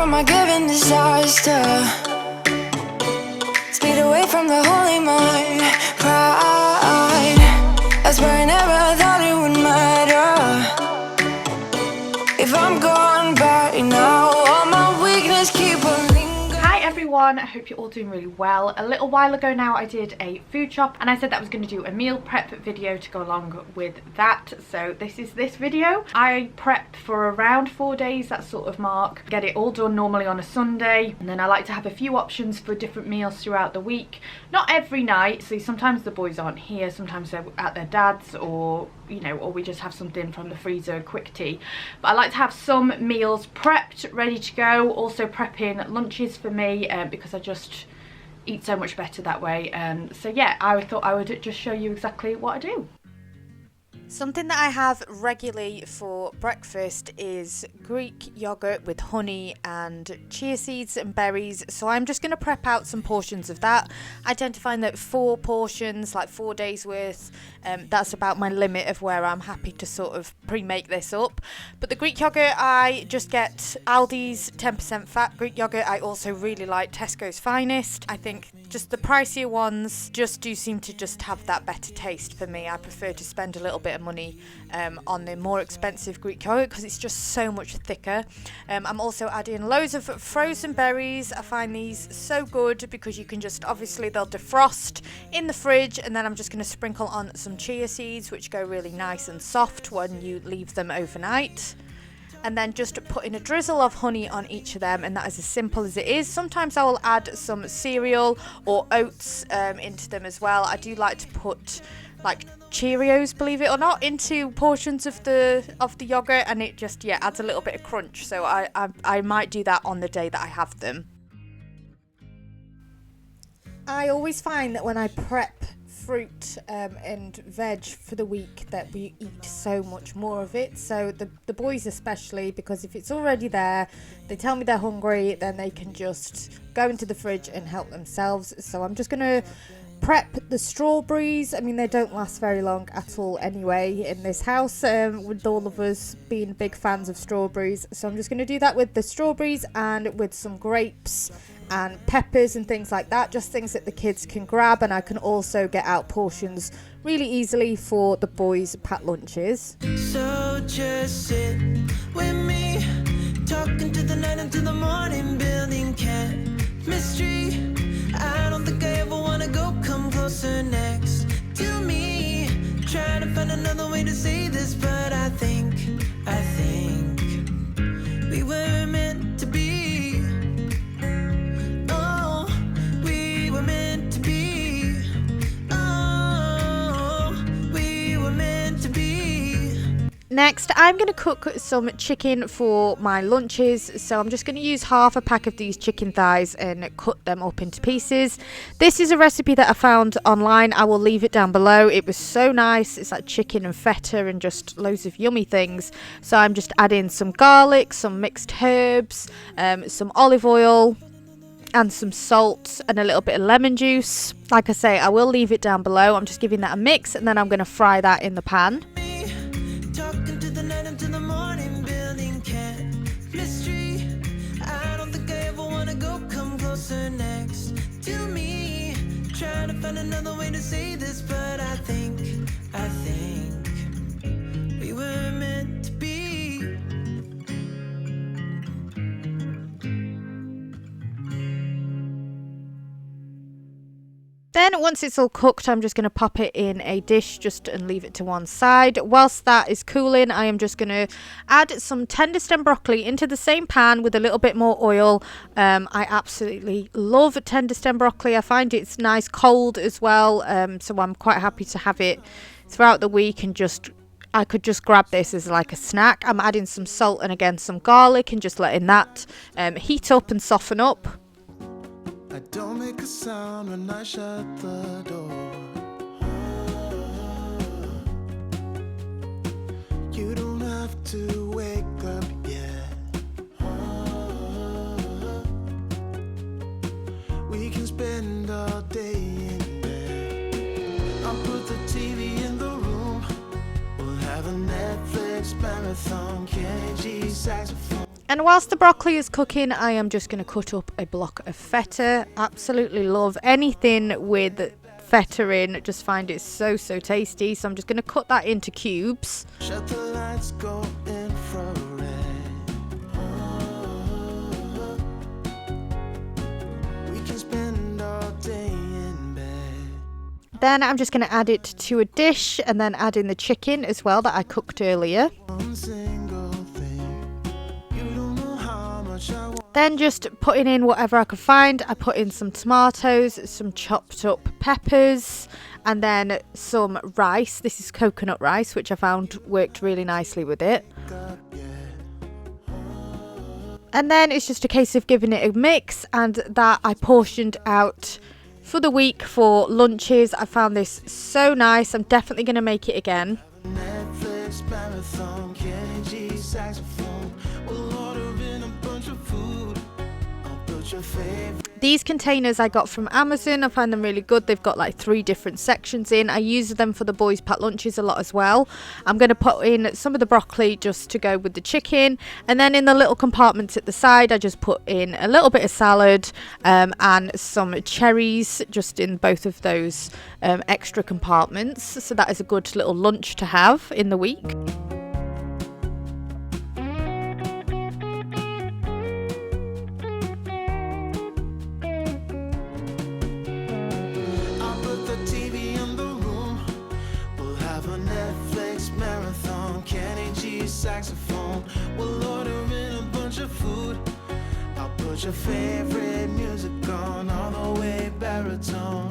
from my given disaster. Speed away from the holy mind. Pride, I swear I never thought it would matter. If I'm gone by now, all my weakness keep on lingering. Hi everyone, I hope you're all doing really well. A little while ago now I did a food shop and I said that I was going to do a meal prep video to go along with that. So this is this video. I prep for around 4 days, that sort of mark. Get it all done normally on a Sunday, and then I like to have a few options for different meals throughout the week. Not every night, so sometimes the boys aren't here, sometimes they're at their dad's, or you know, or we just have something from the freezer, a quick tea. But I like to have some meals prepped, ready to go. Also prepping lunches for me because I just eat so much better that way. So yeah, I thought I would just show you exactly what I do. Something that I have regularly for breakfast is Greek yogurt with honey and chia seeds and berries. So I'm just going to prep out some portions of that. I tend to find that 4 portions, like 4 days worth, that's about my limit of where I'm happy to sort of pre-make this up. But the Greek yogurt, I just get Aldi's 10% fat Greek yogurt. I also really like Tesco's Finest. I think just the pricier ones just do seem to just have that better taste for me. I prefer to spend a little bit of money on the more expensive Greek yogurt because it's just so much thicker. I'm also adding loads of frozen berries. I find these so good because you can just, obviously they'll defrost in the fridge, and then I'm just going to sprinkle on some chia seeds, which go really nice and soft when you leave them overnight. And then just putting a drizzle of honey on each of them, and that is as simple as it is. Sometimes I will add some cereal or oats into them as well. I do like to put like Cheerios, believe it or not, into portions of the yogurt, and it just adds a little bit of crunch. So I might do that on the day that I have them. I always find that when I prep fruit and veg for the week that we eat so much more of it. So the boys especially, because if it's already there, they tell me they're hungry, then they can just go into the fridge and help themselves. So I'm just going to prep the strawberries. I mean, they don't last very long at all anyway in this house, with all of us being big fans of strawberries. So I'm just going to do that with the strawberries and with some grapes and peppers and things like that, just things that the kids can grab, and I can also get out portions really easily for the boys' packed lunches. So just sit with me, talking to the night until the morning, building chemistry. I don't think I ever wanna go, come closer next to me. Trying to find another way to say this, but I think we were meant to be. Oh, we were meant to be. Oh, we were meant to be. Next, I'm going to cook some chicken for my lunches. So I'm just going to use half a pack of these chicken thighs and cut them up into pieces. This is a recipe that I found online. I will leave it down below. It was so nice. It's like chicken and feta and just loads of yummy things. So I'm just adding some garlic, some mixed herbs, some olive oil, and some salt and a little bit of lemon juice. Like I say, I will leave it down below. I'm just giving that a mix, and then I'm going to fry that in the pan. Talking to the night until the morning, building chemistry. I don't think I ever wanna go, come closer next to me. Trying to find another way to say this, but I think we were meant to be. Then once it's all cooked, I'm just going to pop it in a dish and leave it to one side. Whilst that is cooling, I am just going to add some tender stem broccoli into the same pan with a little bit more oil. I absolutely love tender stem broccoli. I find it's nice cold as well, so I'm quite happy to have it throughout the week, and I could just grab this as like a snack. I'm adding some salt and again some garlic and just letting that heat up and soften up. I don't make a sound when I shut the door. You don't have to wake up yet. We can spend all day in bed. I'll put the TV in the room. We'll have a Netflix marathon, KG saxophone. And whilst the broccoli is cooking, I am just going to cut up a block of feta. Absolutely love anything with feta in, just find it so tasty. So I'm just going to cut that into cubes. Shut the lights, go infrared. We can spend all day in bed. Then I'm just going to add it to a dish and then add in the chicken as well that I cooked earlier. One single thing. You don't know how much I want. Then just putting in whatever I could find. I put in some tomatoes, some chopped up peppers, and then some rice. This is coconut rice, which I found worked really nicely with it. And then it's just a case of giving it a mix, and that I portioned out for the week for lunches. I found this so nice. I'm definitely going to make it again. Netflix marathon, Kenny G saxophone. We'll order in a bunch of food. I'll put your favorite. These containers I got from Amazon. I find them really good. They've got like 3 different sections in. I use them for the boys' packed lunches a lot as well. I'm going to put in some of the broccoli just to go with the chicken. And then in the little compartments at the side, I just put in a little bit of salad and some cherries just in both of those extra compartments. So that is a good little lunch to have in the week. Saxophone. We'll order in a bunch of food. I'll put your favorite music on all the way baritone.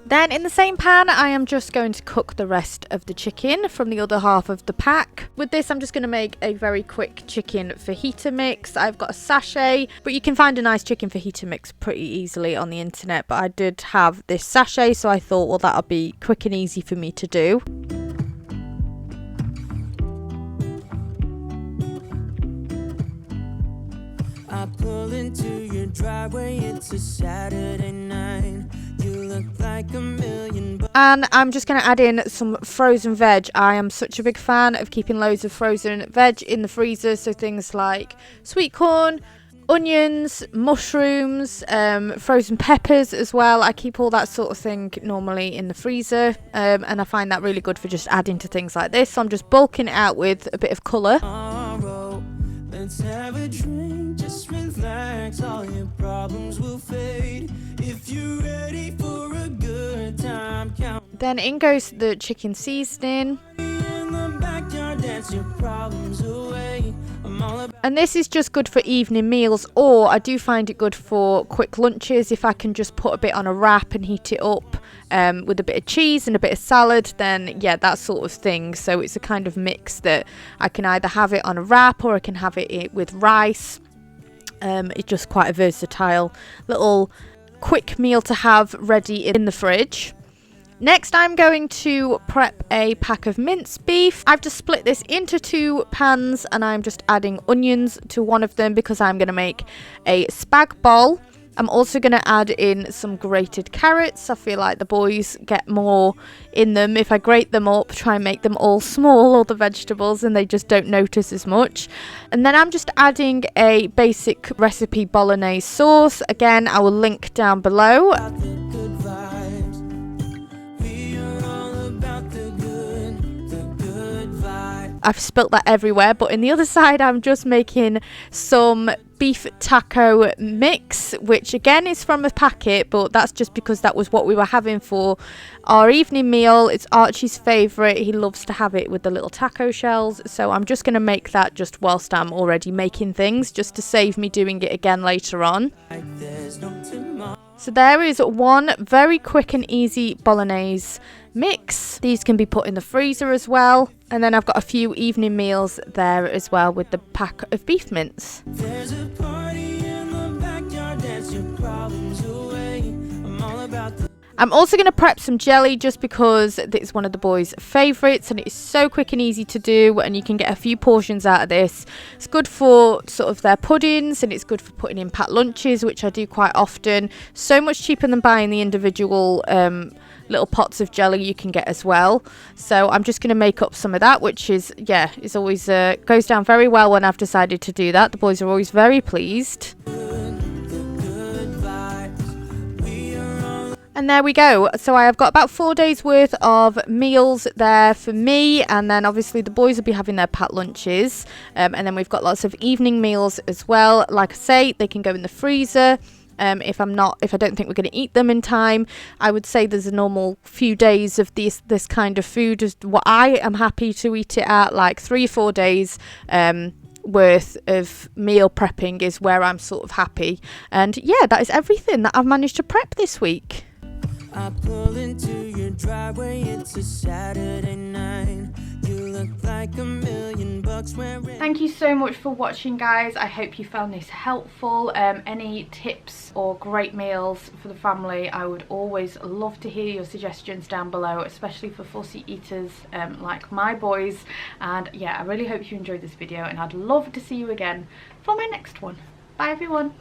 Then in the same pan, I am just going to cook the rest of the chicken from the other half of the pack. With this, I'm just going to make a very quick chicken fajita mix. I've got a sachet, but you can find a nice chicken fajita mix pretty easily on the internet. But I did have this sachet, so I thought, well, that'll be quick and easy for me to do. I pull into your driveway, it's a Saturday night. You look like a million bucks. And I'm just going to add in some frozen veg. I am such a big fan of keeping loads of frozen veg in the freezer. So things like sweet corn, onions, mushrooms, frozen peppers as well. I keep all that sort of thing normally in the freezer. And I find that really good for just adding to things like this. So I'm just bulking it out with a bit of colour. Let's have a drink, just relax, all your problems will fade. If you're ready for a good time, count. Then in goes the chicken seasoning. In the backyard, dance your problems away. I'm all about. And this is just good for evening meals, or I do find it good for quick lunches. If I can just put a bit on a wrap and heat it up with a bit of cheese and a bit of salad, then yeah, that sort of thing. So it's a kind of mix that I can either have it on a wrap or I can have it with rice. It's just quite a versatile little quick meal to have ready in the fridge. Next, I'm going to prep a pack of minced beef. I've just split this into 2 pans and I'm just adding onions to one of them because I'm going to make a spag bol. I'm also going to add in some grated carrots. I feel like the boys get more in them if I grate them up, try and make them all small, all the vegetables, and they just don't notice as much. And then I'm just adding a basic recipe bolognese sauce. Again, I will link down below. I've spilt that everywhere, but in the other side I'm just making some beef taco mix, which again is from a packet, but that's just because that was what we were having for our evening meal. It's Archie's favourite. He loves to have it with the little taco shells, so I'm just going to make that just whilst I'm already making things, just to save me doing it again later on. So there is one very quick and easy bolognese mix. These can be put in the freezer as well. And then I've got a few evening meals there as well with the pack of beef mince. There's a party in the backyard, dance your problems away. I'm all about the. I'm also going to prep some jelly just because it's one of the boys' favourites and it's so quick and easy to do, and you can get a few portions out of this. It's good for sort of their puddings and it's good for putting in packed lunches, which I do quite often. So much cheaper than buying the individual little pots of jelly you can get as well. So I'm just going to make up some of that, which is, yeah, is always goes down very well when I've decided to do that. The boys are always very pleased. And there we go. So I have got about 4 days worth of meals there for me, and then obviously the boys will be having their packed lunches, and then we've got lots of evening meals as well. Like I say, they can go in the freezer. If I don't think we're going to eat them in time, I would say there's a normal few days of this kind of food is what I am happy to eat it at, like 3 or 4 days worth of meal prepping is where I'm sort of happy. And yeah, that is everything that I've managed to prep this week. I pull into your driveway, it's a Saturday night. You look like $1,000,000 wearing. Thank you so much for watching, guys. I hope you found this helpful. Any tips or great meals for the family, I would always love to hear your suggestions down below, especially for fussy eaters like my boys. And yeah, I really hope you enjoyed this video, and I'd love to see you again for my next one. Bye everyone.